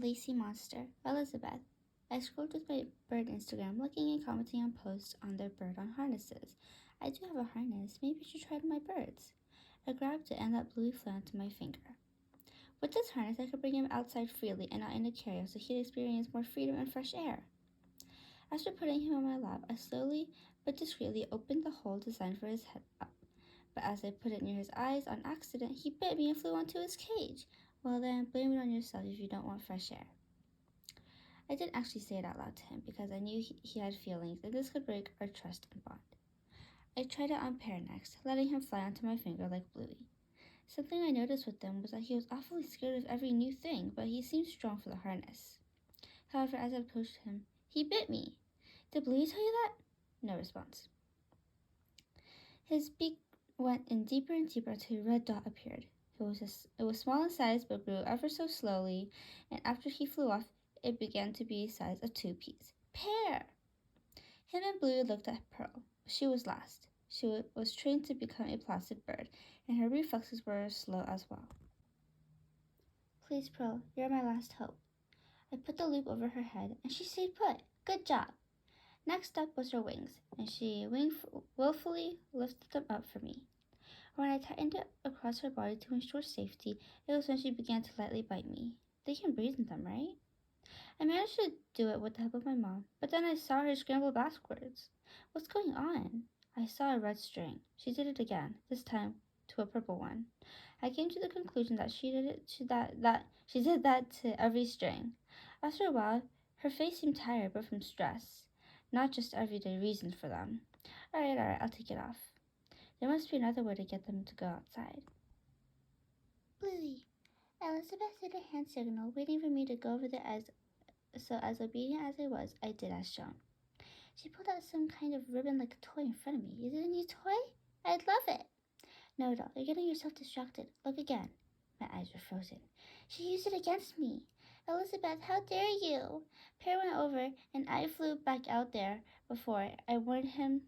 lazy monster, Elizabeth. I scrolled with my bird Instagram, looking and commenting on posts on their bird on harnesses. I do have a harness. Maybe I should try it on my birds. I grabbed it and let Bluey fly onto my finger. With this harness, I could bring him outside freely and not in a carrier so he'd experience more freedom and fresh air. After putting him on my lap, I slowly but discreetly opened the hole designed for his head up. But as I put it near his eyes on accident, he bit me and flew onto his cage. Well then, blame it on yourself if you don't want fresh air. I didn't actually say it out loud to him because I knew he had feelings and this could break our trust and bond. I tried it on Pear next, letting him fly onto my finger like Bluey. Something I noticed with him was that he was awfully scared of every new thing, but he seemed strong for the harness. However, as I approached him, he bit me. Did Bluey tell you that? No response. His beak went in deeper and deeper until a red dot appeared. It was small in size but grew ever so slowly, and after he flew off, it began to be the size of 2 peas. Pear! Him and Bluey looked at Pearl. She was last. She was trained to become a placid bird, and her reflexes were slow as well. Please, Pearl, you're my last hope. I put the loop over her head, and she stayed put. Good job. Next up was her wings, and she willfully lifted them up for me. When I tightened it across her body to ensure safety, it was when she began to lightly bite me. They can breathe in them, right? I managed to do it with the help of my mom, but then I saw her scramble backwards. What's going on? I saw a red string. She did it again, this time to a purple one. I came to the conclusion that she did that to every string. After a while, her face seemed tired, but from stress, not just everyday reasons for them. All right, I'll take it off. There must be another way to get them to go outside. Bluey. Elizabeth did a hand signal, waiting for me to go over there as obedient as I was, I did as shown. She pulled out some kind of ribbon like a toy in front of me. Is it a new toy? I'd love it. No, doll, you're getting yourself distracted. Look again. My eyes were frozen. She used it against me. Elizabeth, how dare you? Pear went over, and I flew back out there before I warned him.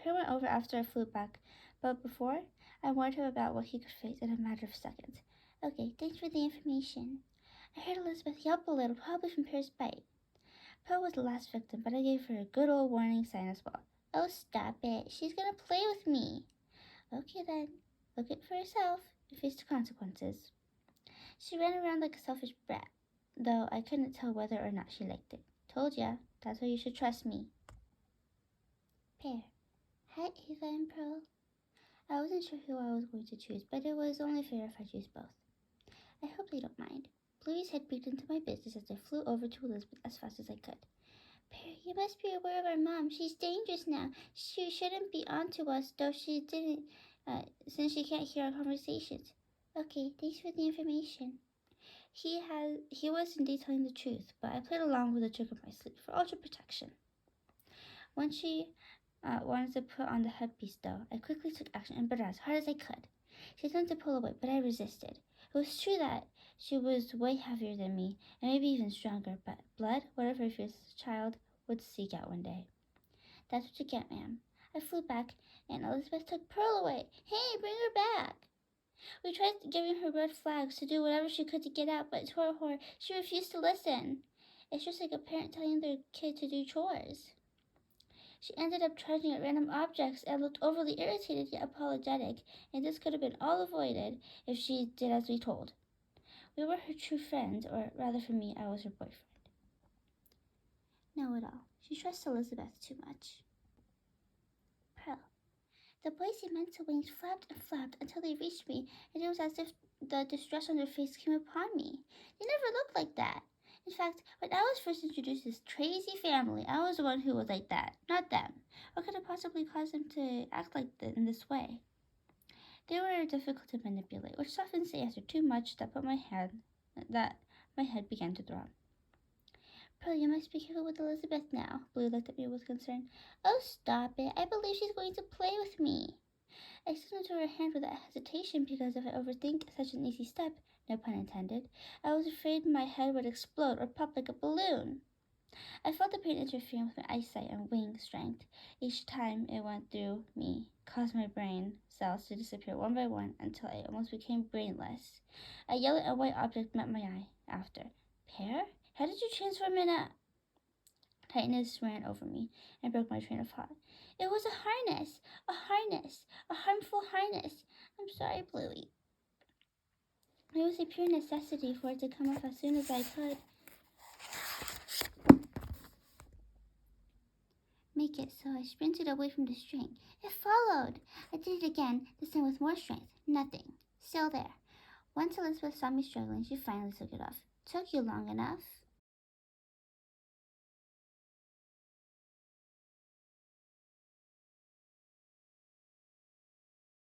Pear went over after I flew back, but before I warned him about what he could face in a matter of seconds. Okay, thanks for the information. I heard Elizabeth yelp a little, probably from Pear's bite. Pearl was the last victim, but I gave her a good old warning sign as well. Oh, stop it. She's gonna play with me. Okay then, look it for yourself and face the consequences. She ran around like a selfish brat, though I couldn't tell whether or not she liked it. Told ya, that's why you should trust me. Pear. Hi, Ava and Pearl. I wasn't sure who I was going to choose, but it was only fair if I choose both. I hope they don't mind. Bluey's head peeked into my business as I flew over to Elizabeth as fast as I could. Pear, you must be aware of our mom. She's dangerous now. She shouldn't be on to us, though she didn't, since she can't hear our conversations. Okay, thanks for the information. He was indeed telling the truth, but I played along with a trick up my sleeve for ultra protection. When she wanted to put on the headpiece, though, I quickly took action and bit her as hard as I could. She attempted to pull away, but I resisted. It was true that she was way heavier than me, and maybe even stronger, but blood, whatever a fierce child would seek out one day. That's what you get, ma'am. I flew back, and Elizabeth took Pearl away. Hey, bring her back! We tried giving her red flags to do whatever she could to get out, but to our horror, she refused to listen. It's just like a parent telling their kid to do chores. She ended up charging at random objects and looked overly irritated yet apologetic, and this could have been all avoided if she did as we told. We were her true friends, or rather for me, I was her boyfriend. No, at all. She trusts Elizabeth too much. Pearl. The boy's immense wings flapped and flapped until they reached me, and it was as if the distress on their face came upon me. They never looked like that. In fact, when I was first introduced to this crazy family, I was the one who was like that, not them. What could have possibly caused them to act like in this way? They were difficult to manipulate, which softened the answer too much that my head began to throb. Pearl, you must be careful with Elizabeth now. Blue looked at me with concern. Oh, stop it. I believe she's going to play with me. I extended her hand without hesitation because if I overthink such an easy step, no pun intended, I was afraid my head would explode or pop like a balloon. I felt the pain interfering with my eyesight and wing strength. Each time it went through me, caused my brain cells to disappear one by one until I almost became brainless. A yellow and white object met my eye. After, Pear? How did you transform in a... Tightness ran over me and broke my train of thought. It was a harness! A harness! A harmful harness! I'm sorry, Bluey. It was a pure necessity for it to come off as soon as I could. Make it so I sprinted away from the string. It followed! I did it again, this time with more strength. Nothing. Still there. Once Elizabeth saw me struggling, she finally took it off. Took you long enough?